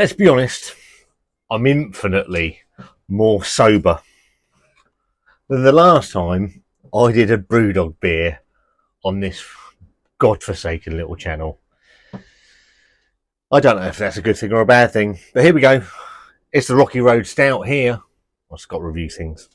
Let's be honest, I'm infinitely more sober than the last time I did a Brewdog beer on this godforsaken little channel. I don't know if that's a good thing or a bad thing, but here we go. It's the Rocky Road Stout here on Scott Review Things.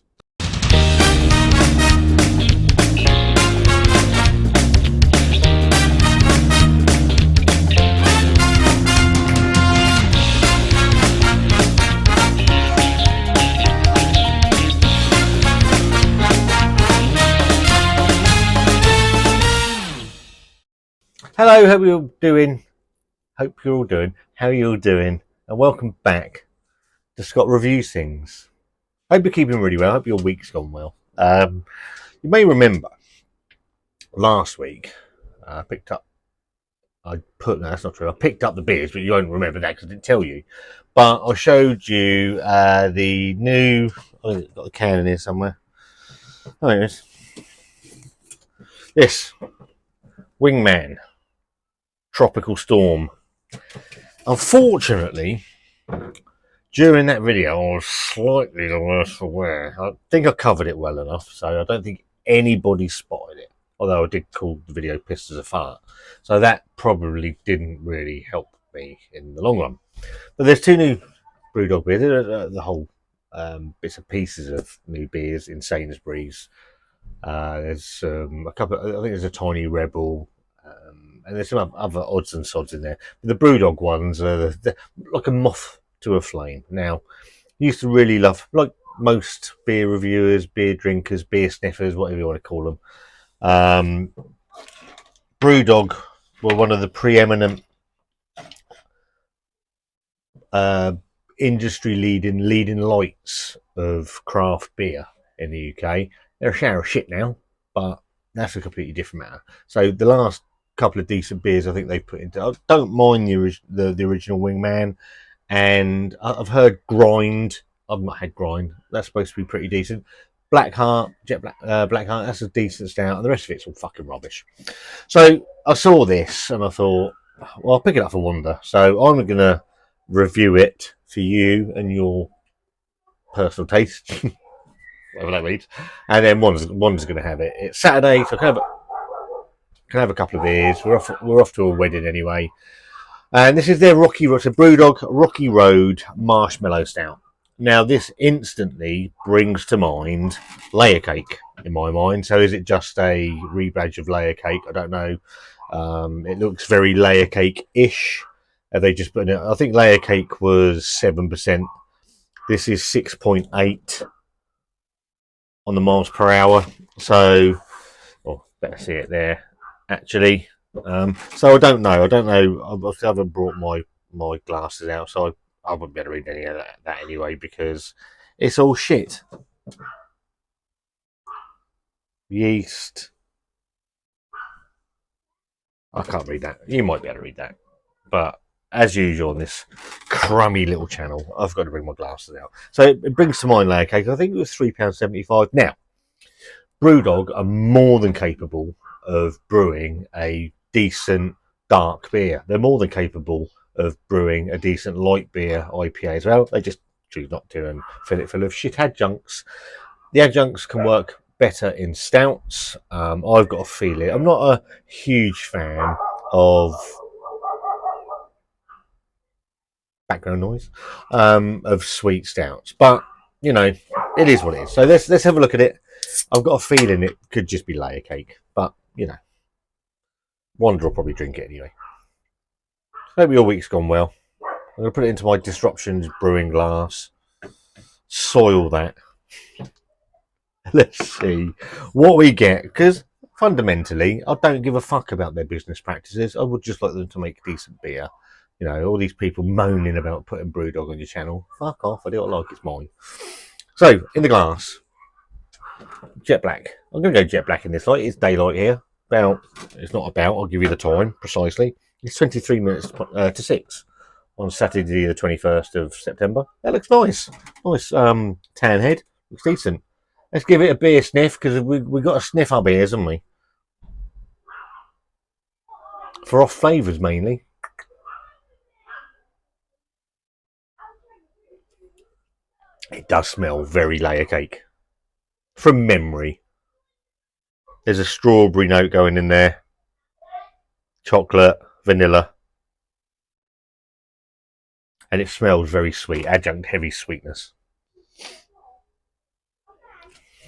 Hello, hope you're all doing. How you're all doing, and welcome back to Scott Reviews Things. Hope you're keeping really well. Hope your week's gone well. You may remember last week I picked up. No, that's not true. I picked up the beers, but you won't remember that because I didn't tell you. But I showed you the new. I've got the can in here somewhere. Oh, it is. This Wingman Tropical Storm. Unfortunately, during that video, I was slightly the worse for wear. I think I covered it well enough, so I don't think anybody spotted it. Although I did call the video "pissed as a fart," so that probably didn't really help me in the long run. But there's two new Brewdog beers. The whole bits and pieces of new beers in Sainsbury's. There's a couple. I think there's a Tiny Rebel. And there's some other odds and sods in there. But the Brewdog ones are like a moth to a flame. Now, used to really love, like most beer reviewers, beer drinkers, beer sniffers, whatever you want to call them. Brewdog were one of the preeminent industry leading lights of craft beer in the UK. They're a shower of shit now, but that's a completely different matter. So the last couple of decent beers I think they've put into. I don't mind the original Wingman, and I've heard Grind. I've not had Grind. That's supposed to be pretty decent. Blackheart, Blackheart. That's a decent stout, and the rest of it's all fucking rubbish. So I saw this and I thought, well, I'll pick it up for Wanda. So I'm gonna review it for you and your personal taste, whatever that means. And then Wanda's going to have it. It's Saturday, so I can have a couple of beers. We're off to a wedding anyway. And this is their Brewdog Rocky Road Marshmallow Stout. Now this instantly brings to mind layer cake in my mind. So is it just a rebadge of layer cake? I don't know. It looks very layer cake-ish. Have they just put it? I think layer cake was 7%. This is 6.8 on the miles per hour. So, better see it there. Actually, so I don't know. I haven't brought my glasses out, so I wouldn't be able to read any of that anyway because it's all shit. Yeast. I can't read that. You might be able to read that, but as usual on this crummy little channel, I've got to bring my glasses out. So it brings to mind layer cake. I think it was £3.75. Now, Brewdog are more than capable of brewing a decent dark beer. They're more than capable of brewing a decent light beer IPA as well. They just choose not to and fill it full of shit adjuncts. The adjuncts can work better in stouts. I've got a feeling. I'm not a huge fan of background noise of sweet stouts, but you know, it is what it is. So let's have a look at it. I've got a feeling it could just be layer cake, but you know, Wanda will probably drink it anyway. Hope your week's gone well. I'm going to put it into my Disruptions brewing glass, soil that. Let's see what we get, because fundamentally I don't give a fuck about their business practices. I would just like them to make decent beer. You know, all these people moaning about putting Brewdog on your channel, fuck off. I don't like it's mine. So in the glass, jet black. I'm going to go jet black in this light. It's daylight here. I'll give you the time precisely. It's 23 minutes to 6 on Saturday the 21st of September. That looks nice. Nice tan head. Looks decent. Let's give it a beer sniff, because we got to sniff our beers, haven't we? For off flavours mainly. It does smell very layer cake. From memory. There's a strawberry note going in there. Chocolate, vanilla. And it smells very sweet. Adjunct heavy sweetness.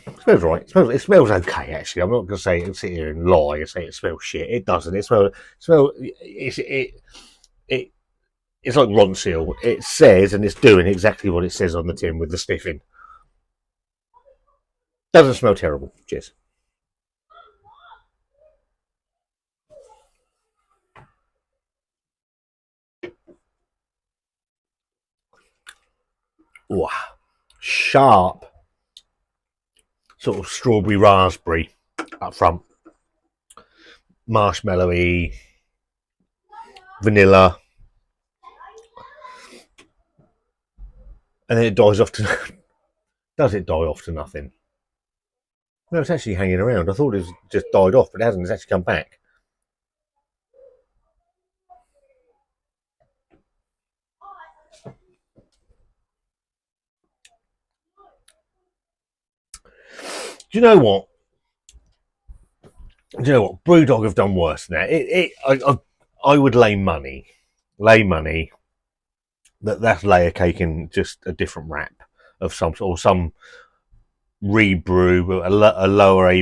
It smells right. It smells okay, actually. I'm not going to sit here and lie and say it smells shit. It doesn't. It's like Ronseal. It says, and it's doing exactly what it says on the tin with the sniffing. Doesn't smell terrible. Cheers. Wow. Sharp. Sort of strawberry raspberry up front. Marshmallowy. Vanilla. And then it dies off to... Does it die off to nothing? No, it's actually hanging around. I thought it was just died off, but it hasn't. It's actually come back. Do you know what? Brewdog have done worse than that. I would lay money that that's layer cake in just a different wrap of some sort, or some rebrew,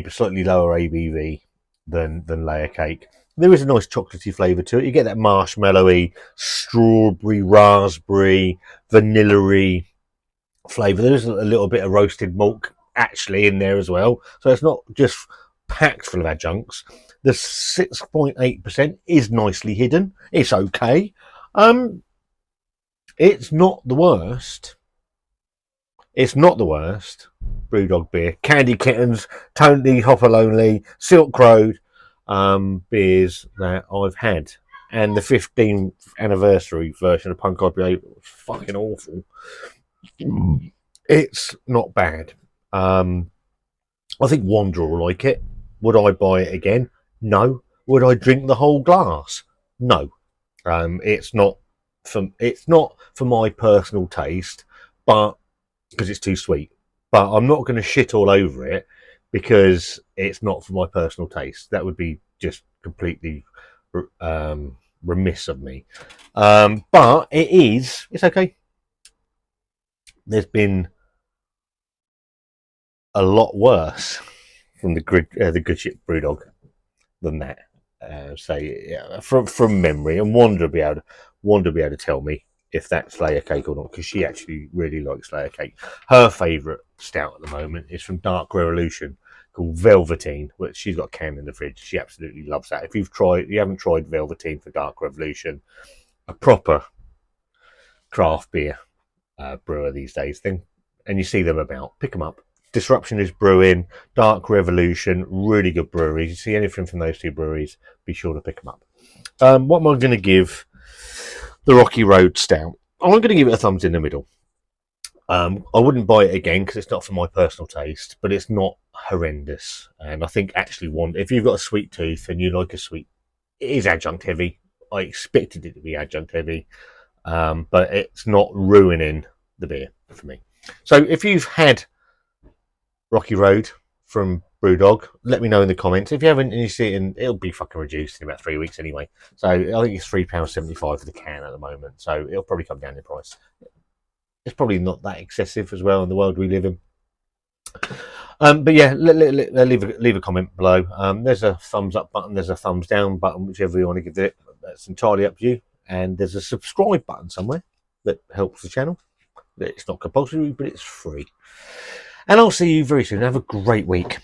slightly lower ABV than layer cake. There is a nice chocolatey flavour to it. You get that marshmallowy, strawberry, raspberry, vanilla-y flavour. There's a little bit of roasted malt actually in there as well. So it's not just packed full of adjuncts. The 6.8% is nicely hidden. It's okay. It's not the worst. It's not the worst Brewdog beer. Candy Kittens, Tony Hopalonely, Silk Road beers that I've had. And the 15th anniversary version of Punk IPA was fucking awful. It's not bad. I think Wanda will like it. Would I buy it again? No. Would I drink the whole glass? No. It's not for my personal taste, but because it's too sweet. But I'm not going to shit all over it because it's not for my personal taste. That would be just completely remiss of me. But it's okay. There's been a lot worse from the good shit Brewdog than that. From memory, and Wanda will be able to tell me if that's layer cake or not, because she actually really likes layer cake. Her favourite stout at the moment is from Dark Revolution called Velveteen, which she's got a can in the fridge. She absolutely loves that. If you haven't tried Velveteen for Dark Revolution, a proper craft beer brewer these days, then, and you see them about, pick them up. Disruption is brewing, Dark Revolution, really good breweries. You see anything from those two breweries, be sure to pick them up. What am I going to give the Rocky Road Stout? I'm going to give it a thumbs in the middle. I wouldn't buy it again because it's not for my personal taste, but it's not horrendous. And I think actually, if you've got a sweet tooth and you like a sweet, it is adjunct heavy. I expected it to be adjunct heavy, but it's not ruining the beer for me. So if you've had Rocky Road from Brewdog, let me know in the comments. If you haven't and you see it, it'll be fucking reduced in about 3 weeks anyway. So I think it's £3.75 for the can at the moment. So it'll probably come down in price. It's probably not that excessive as well in the world we live in. But yeah, leave a comment below. There's a thumbs up button, there's a thumbs down button, whichever you want to give it. That's entirely up to you. And there's a subscribe button somewhere that helps the channel. It's not compulsory, but it's free. And I'll see you very soon. Have a great week.